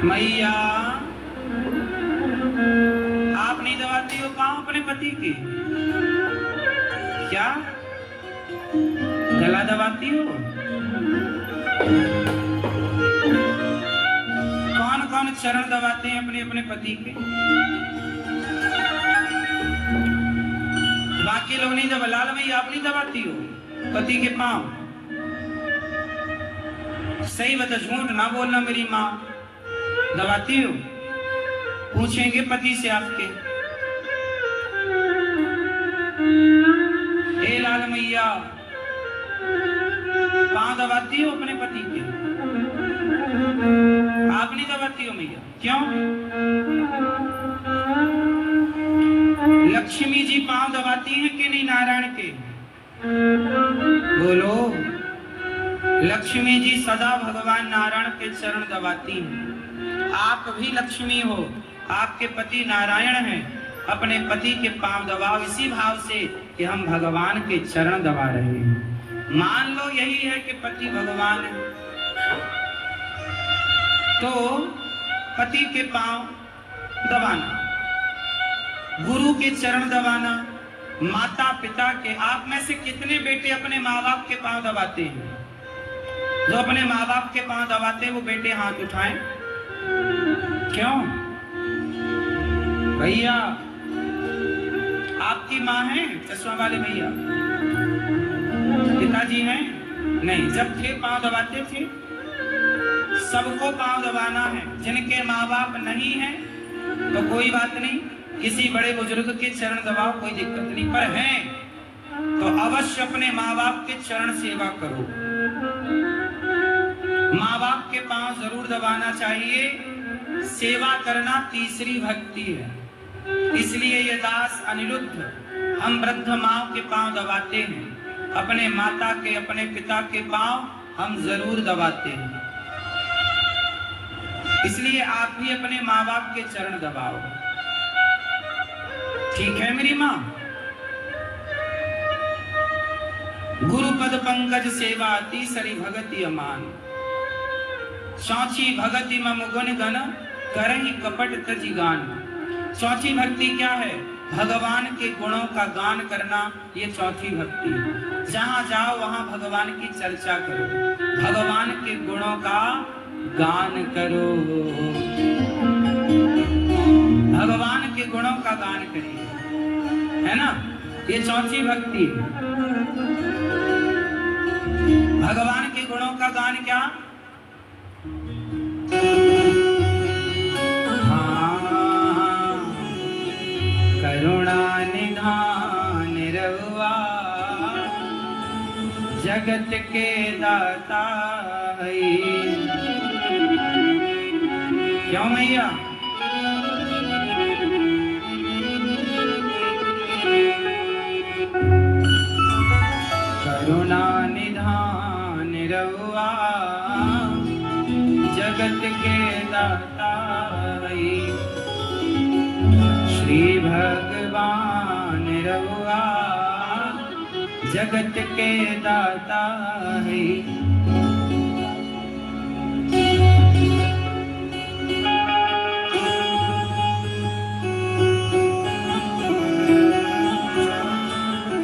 मैया आप नहीं दबाती हो पाँव अपने पति के? क्या गला दबाती हो? कौन कौन चरण दबाते हैं अपने अपने पति के? बाकी लोग नहीं दबा। लाल मैया आप नहीं दबाती हो पति के पाँव? सही बता, झूठ ना बोलना। मेरी माँ दबाती हो? पूछेंगे पति से आपके। हे लाल मैया पाँव दबाती हो अपने पति के? आप नहीं दबाती हो मैया? क्यों? लक्ष्मी जी पाँव दबाती हैं कि नहीं नारायण के? बोलो। लक्ष्मी जी सदा भगवान नारायण के चरण दबाती हैं। आप भी लक्ष्मी हो, आपके पति नारायण हैं। अपने पति के पांव दबाओ इसी भाव से कि हम भगवान के चरण दबा रहे हैं। मान लो यही है कि पति भगवान है, तो पति के पांव दबाना, गुरु के चरण दबाना, माता पिता के। आप में से कितने बेटे अपने माँ बाप के पांव दबाते हैं? जो अपने माँ बाप के पांव दबाते हैं वो बेटे हाथ उठाएं। क्यों? भैया आपकी माँ है चश्मा वाले भैया? पिताजी हैं? नहीं। जब थे पांव दबाते थे? सबको पांव दबाना है। जिनके माँ बाप नहीं हैं तो कोई बात नहीं, किसी बड़े बुजुर्ग के चरण दबाओ, कोई दिक्कत नहीं। पर हैं तो अवश्य अपने माँ बाप के चरण सेवा करो। माँ बाप के पांव जरूर दबाना चाहिए। सेवा करना तीसरी भक्ति है। इसलिए ये दास अनिरुद्ध हम वृद्ध माँ के पांव दबाते हैं। अपने माता के, अपने पिता के पांव हम जरूर दबाते हैं। इसलिए आप भी अपने माँ बाप के चरण दबाओ। ठीक है मेरी माँ? गुरु पद पंकज सेवा तीसरी भगति अमान। चौथी भगति मम गुण गण करहि कपट तजि गान। चौथी भक्ति क्या है? भगवान के गुणों का गान करना, ये चौथी भक्ति है। जहां जाओ वहां भगवान की चर्चा करो, भगवान के गुणों का गान करो, भगवान के गुणों का गान करिए, है ना? ये चौथी भक्ति है। भगवान के गुणों का गान क्या? करुणा निधान रहुआ जगत के दाता है। क्यों मैया? करुणा निधान रहुआ जगत के दाता है। श्री भगवान रहुआ जगत के दाता है।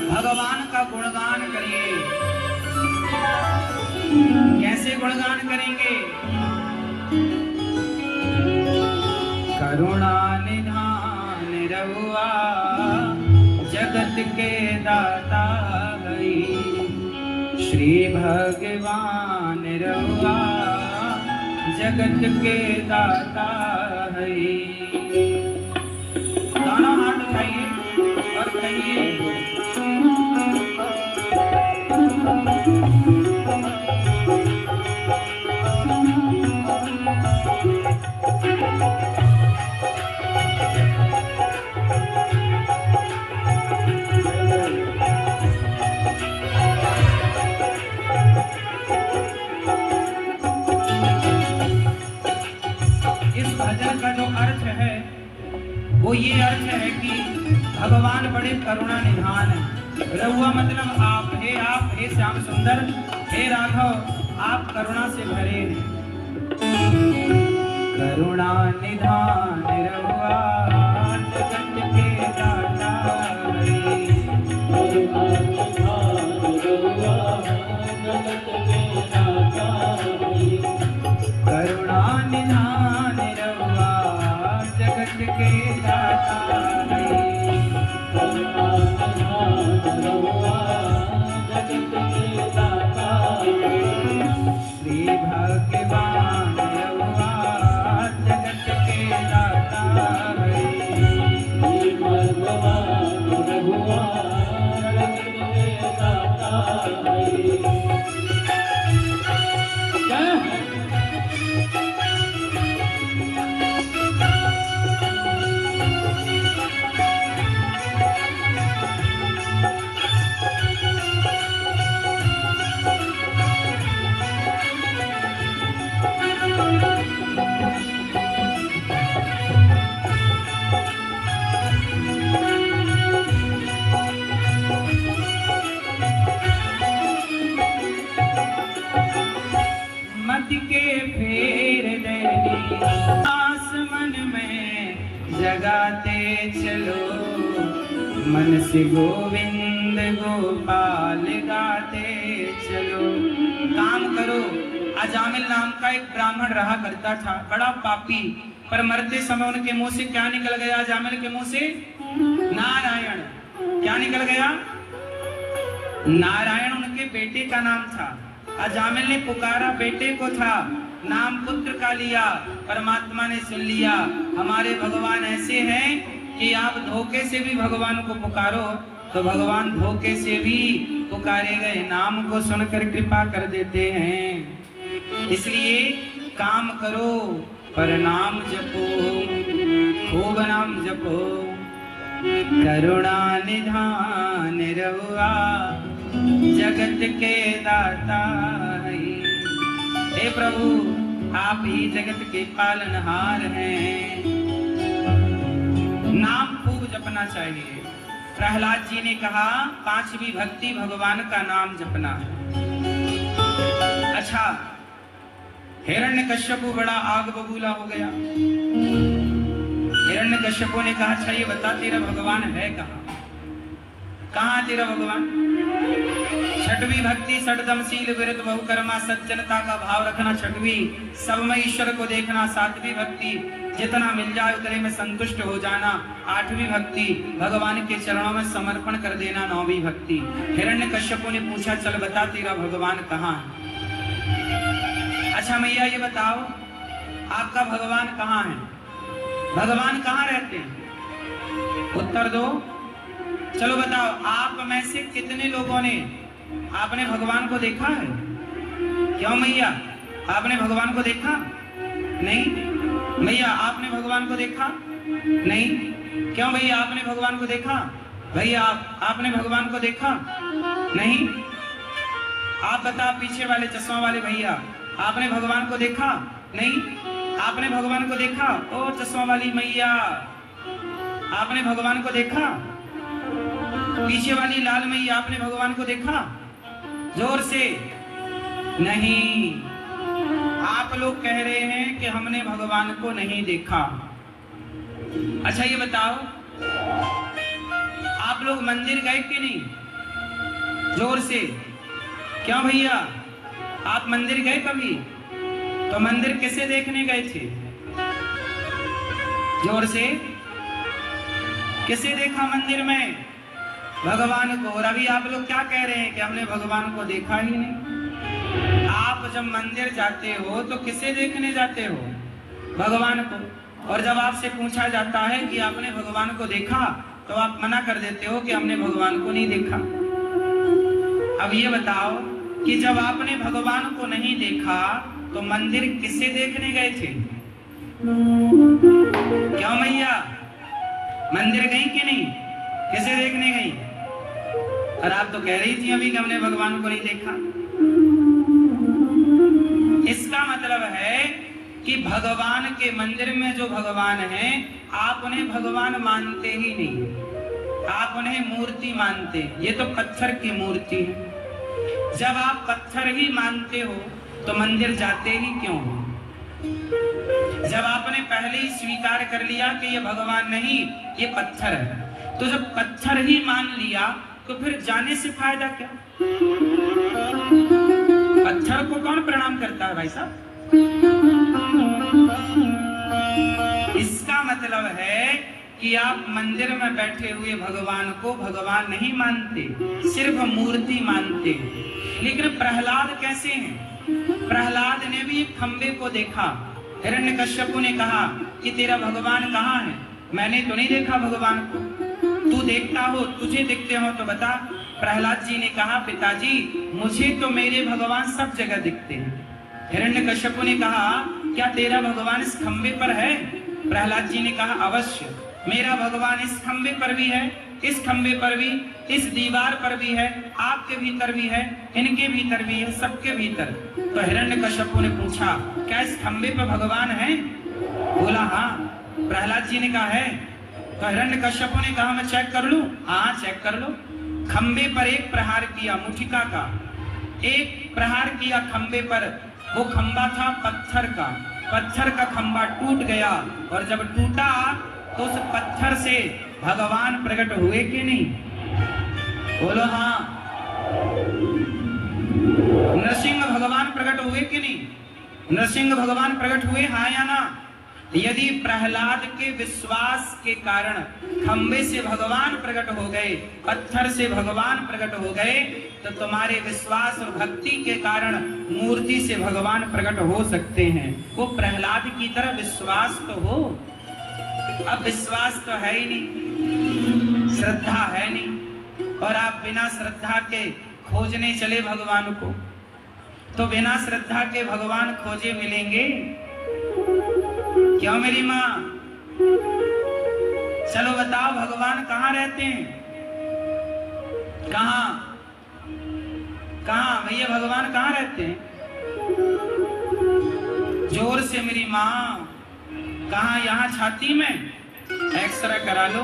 भगवान का गुणगान करिए। कैसे गुणगान करेंगे? करुणा निधान रहुआ जगत के दाता है। श्री भगवान रहुआ जगत के दाता है। दोनों हाथ उठाइए और कहिए वो ये अर्थ है कि भगवान बड़े करुणा निधान है। रहुआ मतलब आप, हे श्याम सुंदर, हे राघव, आप करुणा से भरे हैं। करुणा निधान रहुआ जगत के दाता हरि। करुणा निधान रहुआ जगत के दाता हरि। करुणा निधान रहुआ जगत के दाता हरि। करुणा निधान रहुआ जगत के दाता हरि। श्री भगवान रहुआ जगत के दाता हरि। श्री भगवान रहुआ जगत के दाता हरि। जय हो। मति के फेर दैनी आसमन में जगाते चलो। मन से गोविंद गोपाल गाते चलो। काम करो। अजामिल नाम का एक ब्राह्मण रहा करता था, बड़ा पापी, पर मरते समय उनके मुंह से क्या निकल गया? अजामिल के मुंह से नारायण। क्या निकल गया? नारायण उनके बेटे का नाम था। अजामिल ने पुकारा, बेटे को था, नाम पुत्र का लिया। परमात्मा ने सुन लिया। हमारे भगवान ऐसे हैं कि आप धोखे से भी भगवान को पुकारो तो भगवान धोखे से भी पुकारे गए नाम को सुनकर कृपा कर देते हैं। इसलिए काम करो पर नाम जपो, खूब नाम जपो। करुणा निधान रहुआ जगत के दाता हरि। हे प्रभु, आप ही जगत के पालनहार हैं। नाम खूब जपना चाहिए। प्रहलाद जी ने कहा 5वीं भक्ति भगवान का नाम जपना है। अच्छा, हिरण्यकश्यपु बड़ा आग बबूला हो गया। हिरण्यकश्यपु ने कहा, अच्छा ये बता तेरा भगवान है कहाँ? कहाँ तेरा भगवान? 6वीं भक्ति षडदमशील विरत बहुकर्मा सज्जनता का भाव रखना 6वीं, सब में ईश्वर को देखना 7वीं भक्ति, जितना मिल जाए उतने में संतुष्ट हो जाना 8वीं भक्ति, भगवान के चरणों में समर्पण कर देना 9वीं भक्ति। हिरण्यकश्यपु ने पूछा, चल बता तेरा भगवान कहाँ है? अच्छा मैया ये बताओ, आपका भगवान कहाँ है? भगवान कहाँ रहते हैं? उत्तर दो। चलो बताओ, आप में से कितने लोगों ने आपने भगवान को देखा है? क्यों मैया, आपने भगवान को देखा? नहीं। मैया, आपने भगवान को देखा? नहीं। क्यों भैया, आपने भगवान को देखा? भैया, आपने भगवान को देखा? नहीं। आप बता, पीछे वाले चश्मा वाले भैया, आपने भगवान को देखा? नहीं। आपने भगवान को देखा? ओ चश्मा वाली मैया, आपने भगवान को देखा? पीछे वाली लाल मैया, आपने भगवान को देखा? जोर से। नहीं। आप लोग कह रहे हैं कि हमने भगवान को नहीं देखा। अच्छा ये बताओ, आप लोग मंदिर गए कि नहीं? जोर से। क्यों भैया, आप मंदिर गए कभी? तो मंदिर किसे देखने गए थे? जोर से। किसे देखा मंदिर में? भगवान को। और अभी आप लोग क्या कह रहे हैं कि हमने भगवान को देखा ही नहीं। आप जब मंदिर जाते हो तो किसे देखने जाते हो? भगवान को। और जब आपसे पूछा जाता है कि आपने भगवान को देखा तो आप मना कर देते हो कि हमने भगवान को नहीं देखा। अब ये बताओ कि जब आपने भगवान को नहीं देखा तो मंदिर किसे देखने गए थे? क्यों मैया, मंदिर गई कि नहीं? किसे देखने गई? और आप तो कह रही थी अभी कि हमने भगवान को नहीं देखा। इसका मतलब है कि भगवान के मंदिर में जो भगवान है, आप उन्हें भगवान मानते ही नहीं, आप उन्हें मूर्ति मानते। ये तो पत्थर की मूर्ति है। जब आप पत्थर ही मानते हो तो मंदिर जाते ही क्यों हो? जब आपने पहले ही स्वीकार कर लिया कि ये भगवान नहीं, ये पत्थर है, तो जब पत्थर ही मान लिया तो फिर जाने से फायदा क्या? पत्थर को कौन प्रणाम करता है भाई साहब? इसका मतलब है कि आप मंदिर में बैठे हुए भगवान को भगवान नहीं मानते, सिर्फ मूर्ति मानते। लेकिन प्रहलाद कैसे हैं? प्रहलाद ने भी एक खंबे को देखा। हिरण्यकश्यप ने कहा कि तेरा भगवान कहाँ है? मैंने तो नहीं देखा भगवान को, तू देखता हो, तुझे दिखते हो तो बता। प्रहलाद जी ने कहा पिताजी, मुझे तो मेरे भगवान सब जगह दिखते हैं। हिरण्यकश्यप ने कहा क्या तेरा भगवान इस खंबे पर है? प्रहलाद जी ने कहा अवश्य, मेरा भगवान इस खंबे पर भी है, इस खंबे पर भी, इस दीवार पर भी है, आपके भीतर भी है, इनके भीतर भी है, सबके भीतर। तो हिरण्यकश्यप ने पूछा क्या इस खंबे पर भगवान है? बोला हाँ। प्रहलाद जी ने कहा है। तो हिरण्यकश्यप ने कहा मैं चेक कर लूं? हाँ चेक कर लो। खंबे पर एक प्रहार किया, मुठिका का एक प्रहार किया खंबे पर। वो खंबा था पत्थर का, पत्थर का खंबा टूट गया, और जब टूटा तो उस पत्थर से भगवान प्रकट हुए कि नहीं? बोलो हाँ। नरसिंह भगवान प्रकट हुए कि नहीं? नरसिंह भगवान प्रकट हुए, हाँ या ना? यदि प्रहलाद के विश्वास के कारण खंबे से भगवान प्रकट हो गए, पत्थर से भगवान प्रकट हो गए, तो तुम्हारे विश्वास और भक्ति के कारण मूर्ति से भगवान प्रकट हो सकते हैं। वो प्रहलाद की तरह विश्वास तो हो। अब विश्वास तो है ही नहीं, श्रद्धा है नहीं, और आप बिना श्रद्धा के खोजने चले भगवान को, तो बिना श्रद्धा के भगवान खोजे मिलेंगे क्यों मेरी माँ? चलो बताओ भगवान कहाँ रहते हैं? कहाँ कहाँ भैया भगवान कहाँ रहते हैं? जोर से मेरी माँ। कहाँ? यहाँ छाती में? एक्सरे करा लो,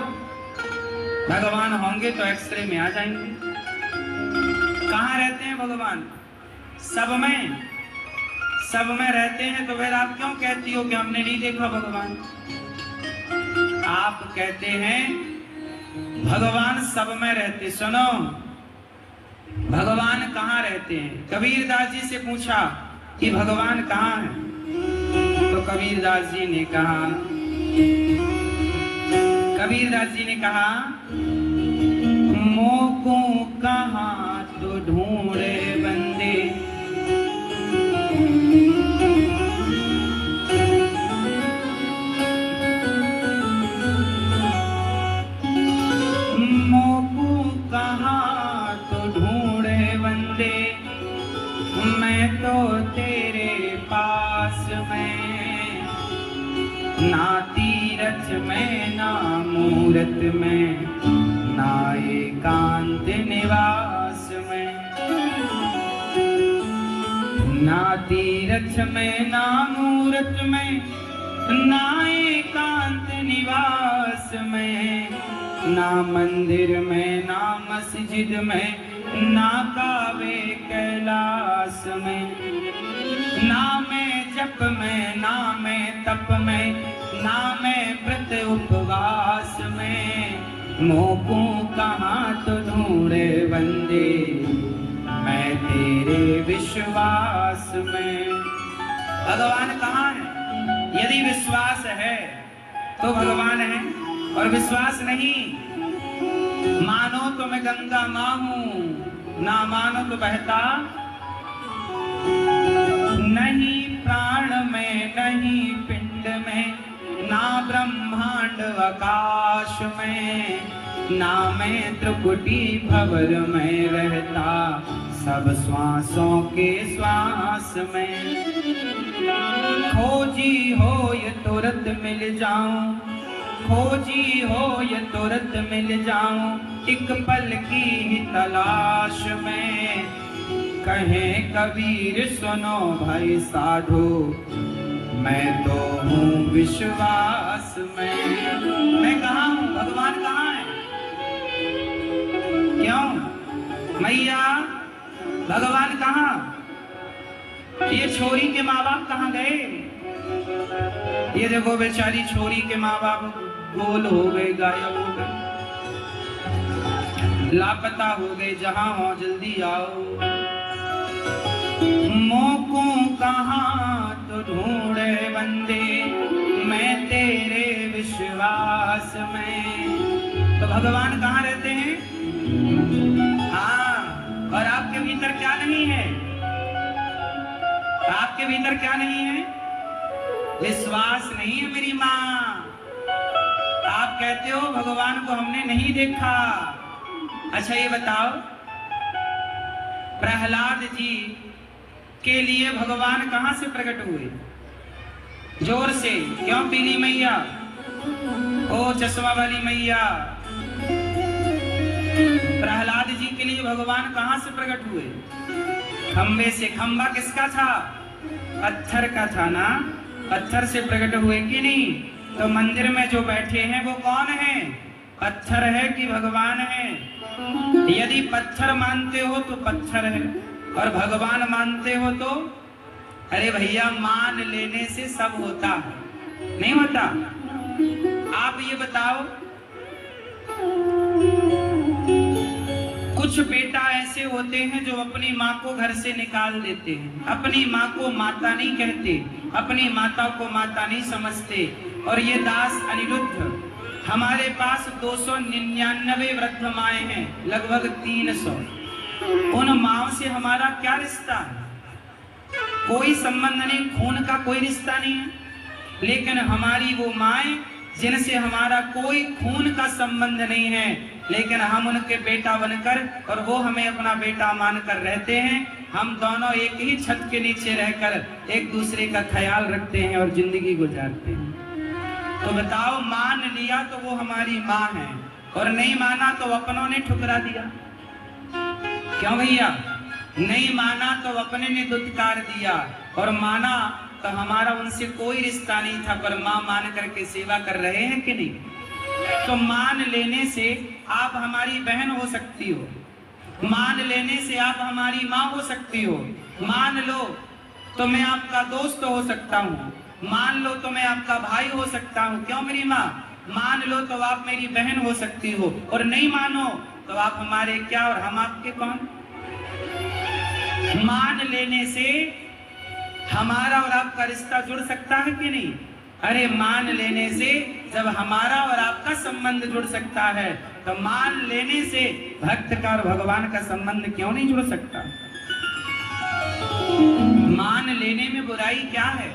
भगवान होंगे तो एक्सरे में आ जाएंगे। कहाँ रहते हैं भगवान? सब में, सब में रहते हैं। तो फिर आप क्यों कहती हो कि हमने नहीं देखा भगवान? आप कहते हैं भगवान सब में रहते। सुनो, भगवान कहाँ रहते हैं? कबीरदास जी से पूछा कि भगवान कहाँ है? तो कबीरदास जी ने कहा, कबीरदास जी ने कहा मोको कहाँ तो ढूंढे बंदे, कहाँ तो ढूंढे बंदे, मैं तो तेरे पास में, ना तीरथ में ना मूरत में, ना एकांत निवास में, ना तीरथ में ना मूरत में, ना एकांत निवास में, ना मंदिर में ना मस्जिद में, ना काबे कैलाश में, ना मैं जप में ना मैं तप में, ना मैं व्रत उपवास में, मोको कहाँ तो ढूंढे बंदे, मैं तेरे विश्वास में। भगवान कहाँ है? यदि विश्वास है तो भगवान है, और विश्वास नहीं, मानो तो मैं गंगा माँ हूं, ना मानो तो बहता नहीं प्राण में, नहीं पिंड में, ना ब्रह्मांड आकाश में, ना मैं त्रिपुटी भंवर में रहता, सब श्वासों के श्वास में। खोजी हो ये तुरंत मिल जाऊं, खोजी हो ये तुरंत मिल जाऊं, एक पल की ही तलाश में। कहे कबीर सुनो भाई साधु, मैं तो हूँ विश्वास में। मैं कहाँ हूँ? भगवान कहाँ है? क्यों मैया? भगवान कहाँ? ये छोरी के माँ बाप कहाँ गए? ये देखो बेचारी छोरी के माँ बाप गोल हो गए, गायब हो गए, लापता हो गए, जहां हो जल्दी आओ। मोकों कहाँ तो ढूंढे बंदे, मैं तेरे विश्वास में। तो भगवान कहाँ रहते हैं? हाँ, और आपके भीतर क्या नहीं है? आपके भीतर क्या नहीं है? विश्वास नहीं है मेरी माँ। आप कहते हो भगवान को हमने नहीं देखा। अच्छा ये बताओ, प्रहलाद जी के लिए भगवान कहां से प्रकट हुए? जोर से क्यों पीली मैया, ओ चश्मा वाली मैया। प्रहलाद जी के लिए भगवान कहां से प्रकट हुए? खंबे से। खंबा किसका था? पत्थर का था ना। पत्थर से प्रकट हुए कि नहीं? तो मंदिर में जो बैठे हैं वो कौन है? पत्थर है कि भगवान है? यदि पत्थर मानते हो तो पत्थर है, और भगवान मानते हो तो अरे भैया, मान लेने से सब होता है, नहीं होता? आप ये बताओ, कुछ बेटा ऐसे होते हैं जो अपनी माँ को घर से निकाल देते हैं, अपनी माँ को माता नहीं कहते, अपनी माता को माता नहीं समझते। और ये दास अनिरुद्ध, हमारे पास 299 वृद्ध माएँ हैं, लगभग 300। उन माओं से हमारा क्या रिश्ता है? कोई संबंध नहीं, खून का कोई रिश्ता नहीं है। लेकिन हमारी वो माएँ जिनसे हमारा कोई खून का संबंध नहीं है, लेकिन हम उनके बेटा बनकर और वो हमें अपना बेटा मानकर रहते हैं। हम दोनों एक ही छत के नीचे रहकर एक दूसरे का ख्याल रखते हैं और जिंदगी गुजारते हैं। तो बताओ, मान लिया तो वो हमारी माँ है, और नहीं माना तो अपनों ने ठुकरा दिया। क्यों भैया? नहीं माना तो अपने ने दुत्कार दिया, और माना तो हमारा उनसे कोई रिश्ता नहीं था, पर माँ मान करके सेवा कर रहे हैं कि नहीं? तो मान लेने से आप हमारी बहन हो सकती हो, मान लेने से आप हमारी माँ हो सकती हो, मान लो तो मैं आपका दोस्त हो सकता हूँ, मान लो तो मैं आपका भाई हो सकता हूँ। क्यों मेरी माँ? मान लो तो आप मेरी बहन हो सकती हो, और नहीं मानो तो आप हमारे क्या और हम आपके कौन? मान लेने से हमारा और आपका रिश्ता जुड़ सकता है कि नहीं? अरे मान लेने से जब हमारा और आपका संबंध जुड़ सकता है, तो मान लेने से भक्त का और भगवान का संबंध क्यों नहीं जुड़ सकता? मान लेने में बुराई क्या है?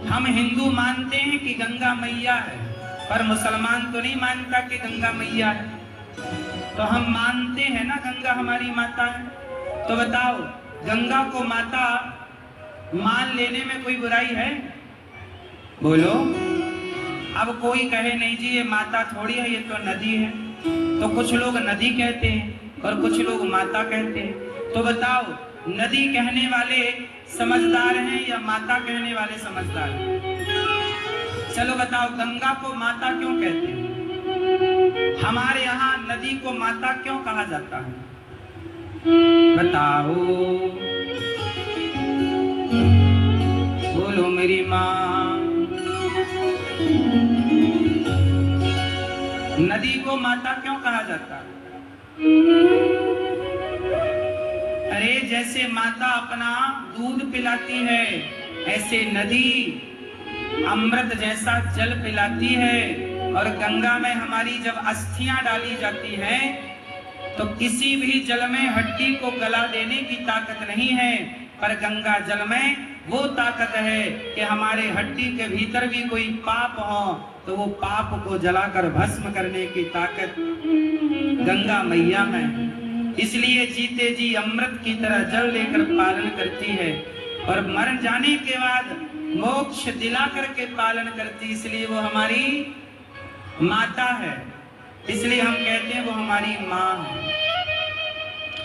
हम हिंदू मानते हैं कि गंगा मैया है, पर मुसलमान तो नहीं मानता कि गंगा मैया है। तो हम मानते हैं ना गंगा हमारी माता है। तो बताओ, गंगा को माता मान लेने में कोई बुराई है? बोलो। अब कोई कहे नहीं जी ये माता थोड़ी है, ये तो नदी है। तो कुछ लोग नदी कहते हैं और कुछ लोग माता कहते हैं। तो बताओ, नदी कहने वाले समझदार हैं या माता कहने वाले समझदार हैं? चलो बताओ, गंगा को माता क्यों कहते हैं? हमारे यहाँ नदी को माता क्यों कहा जाता है? बताओ, बोलो मेरी माँ। नदी को माता क्यों कहा जाता है? अरे जैसे माता अपना दूध पिलाती है, ऐसे नदी अमृत जैसा जल पिलाती है। और गंगा में हमारी जब अस्थियां डाली जाती हैं, तो किसी भी जल में हड्डी को गला देने की ताकत नहीं है, पर गंगा जल में वो ताकत है कि हमारे हड्डी के भीतर भी कोई पाप हो तो वो पाप को जलाकर भस्म करने की ताकत गंगा मैया में। इसलिए जीते जी अमृत की तरह जल लेकर पालन करती है, और मर जाने के बाद मोक्ष दिला करके पालन करती, इसलिए वो हमारी माता है। इसलिए हम कहते हैं वो हमारी माँ है।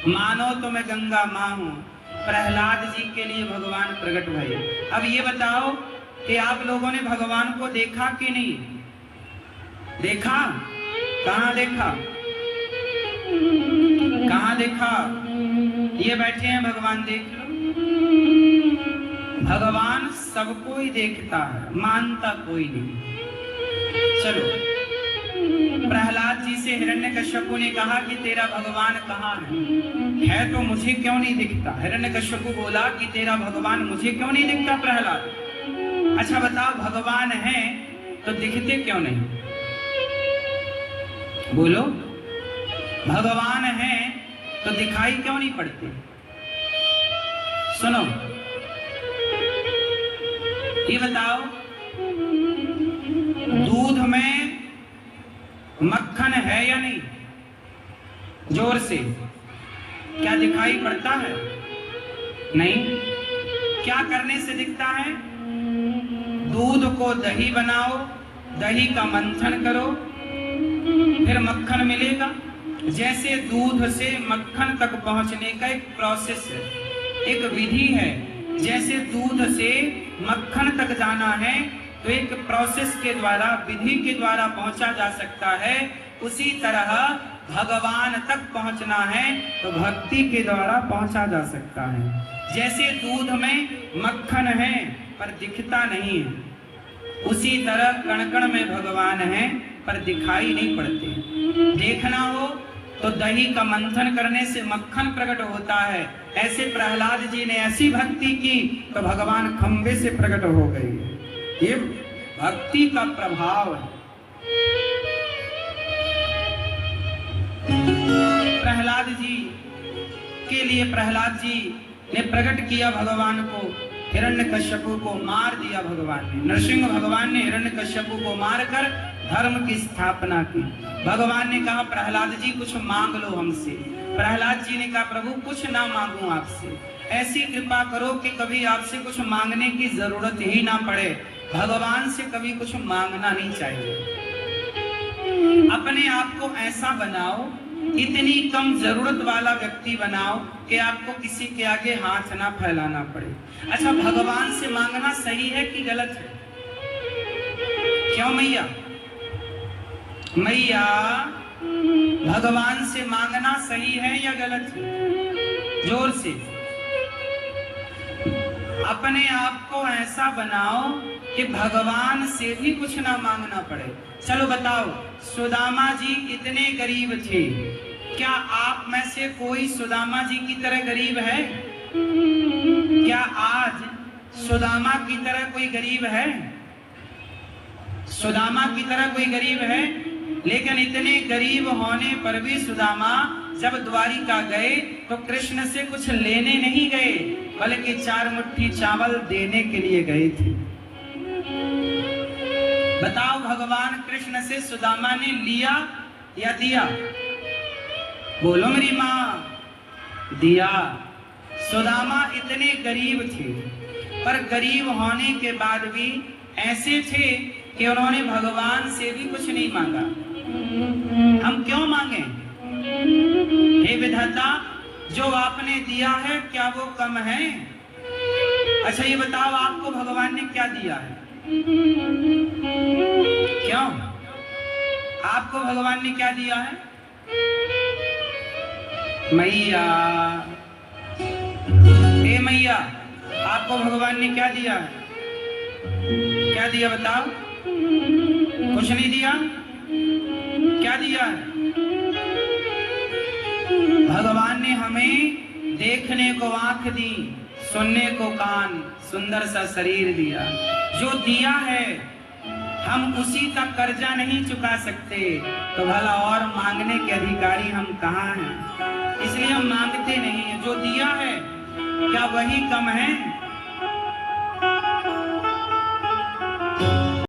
मानो तो मैं गंगा माँ हूँ। प्रहलाद जी के लिए भगवान प्रकट भये। अब ये बताओ कि आप लोगों ने भगवान को देखा कि नहीं देखा? कहाँ देखा? कहाँ देखा? ये बैठे हैं भगवान, देख लो। भगवान सबको ही देखता है, मानता कोई नहीं। चलो, प्रहलाद जी से हिरण्यकश्यपु ने कहा कि तेरा भगवान कहाँ है तो मुझे क्यों नहीं दिखता। हिरण्यकश्यपु बोला कि तेरा भगवान मुझे क्यों नहीं दिखता प्रहलाद। अच्छा बताओ, भगवान है तो दिखते क्यों नहीं? बोलो, भगवान है तो दिखाई क्यों नहीं पड़ते? सुनो, ये बताओ, दूध में मक्खन है या नहीं? जोर से, क्या दिखाई पड़ता है? नहीं। क्या करने से दिखता है? दूध को दही बनाओ, दही का मंथन करो, फिर मक्खन मिलेगा। जैसे दूध से मक्खन तक पहुंचने का एक प्रोसेस है, एक विधि है। जैसे दूध से मक्खन तक जाना है तो एक प्रोसेस के द्वारा, विधि के द्वारा पहुंचा जा सकता है। उसी तरह भगवान तक पहुंचना है तो भक्ति के द्वारा पहुंचा जा सकता है। जैसे दूध में मक्खन है पर दिखता नहीं है, उसी तरह कण कण में भगवान है पर दिखाई नहीं पड़ते। देखना हो तो दही का मंथन करने से मक्खन प्रकट होता है। ऐसे प्रहलाद जी ने ऐसी भक्ति की तो भगवान खंबे से प्रकट हो गए। ये भक्ति का प्रभाव है। प्रहलाद जी के लिए प्रहलाद जी ने प्रकट किया भगवान को, हिरण्यकश्यपु को मार दिया भगवान ने। नरसिंह भगवान ने हिरण्यकश्यपु को मारकर धर्म की स्थापना की। भगवान ने कहा प्रहलाद जी कुछ मांग लो हमसे। प्रहलाद जी ने कहा प्रभु कुछ ना मांगूं आपसे, ऐसी कृपा करो कि कभी आपसे कुछ मांगने की जरूरत ही ना पड़े। भगवान से कभी कुछ मांगना नहीं चाहिए। अपने आप को ऐसा बनाओ, इतनी कम जरूरत वाला व्यक्ति बनाओ कि आपको किसी के आगे हाथ ना फैलाना पड़े। अच्छा, भगवान से मांगना सही है कि गलत है? क्यों मैया? मैया, भगवान से मांगना सही है या गलत है? जोर से। अपने आप को ऐसा बनाओ कि भगवान से भी कुछ ना मांगना पड़े। चलो बताओ, सुदामा जी इतने गरीब थे, क्या आप में से कोई सुदामा जी की तरह गरीब है? क्या आज सुदामा की तरह कोई गरीब है? सुदामा की तरह कोई गरीब है? लेकिन इतने गरीब होने पर भी सुदामा जब द्वारिका गए तो कृष्ण से कुछ लेने नहीं गए, बल्कि 4 मुट्ठी चावल देने के लिए गए थे। बताओ, भगवान कृष्ण से सुदामा ने लिया या दिया? बोलो मेरी माँ, दिया। सुदामा इतने गरीब थे, पर गरीब होने के बाद भी ऐसे थे कि उन्होंने भगवान से भी कुछ नहीं मांगा। हम क्यों मांगे? हे विधाता, जो आपने दिया है क्या वो कम है? अच्छा ये बताओ, आपको भगवान ने क्या दिया है? क्यों? आपको भगवान ने क्या दिया है? मैया, हे मैया, आपको भगवान ने क्या दिया है? क्या दिया बताओ? कुछ नहीं दिया। क्या दिया है? भगवान ने हमें देखने को आंख दी, सुनने को कान, सुंदर सा शरीर दिया। जो दिया है हम उसी का कर्जा नहीं चुका सकते, तो भला और मांगने के अधिकारी हम कहाँ हैं? इसलिए हम मांगते नहीं है। जो दिया है क्या वही कम है?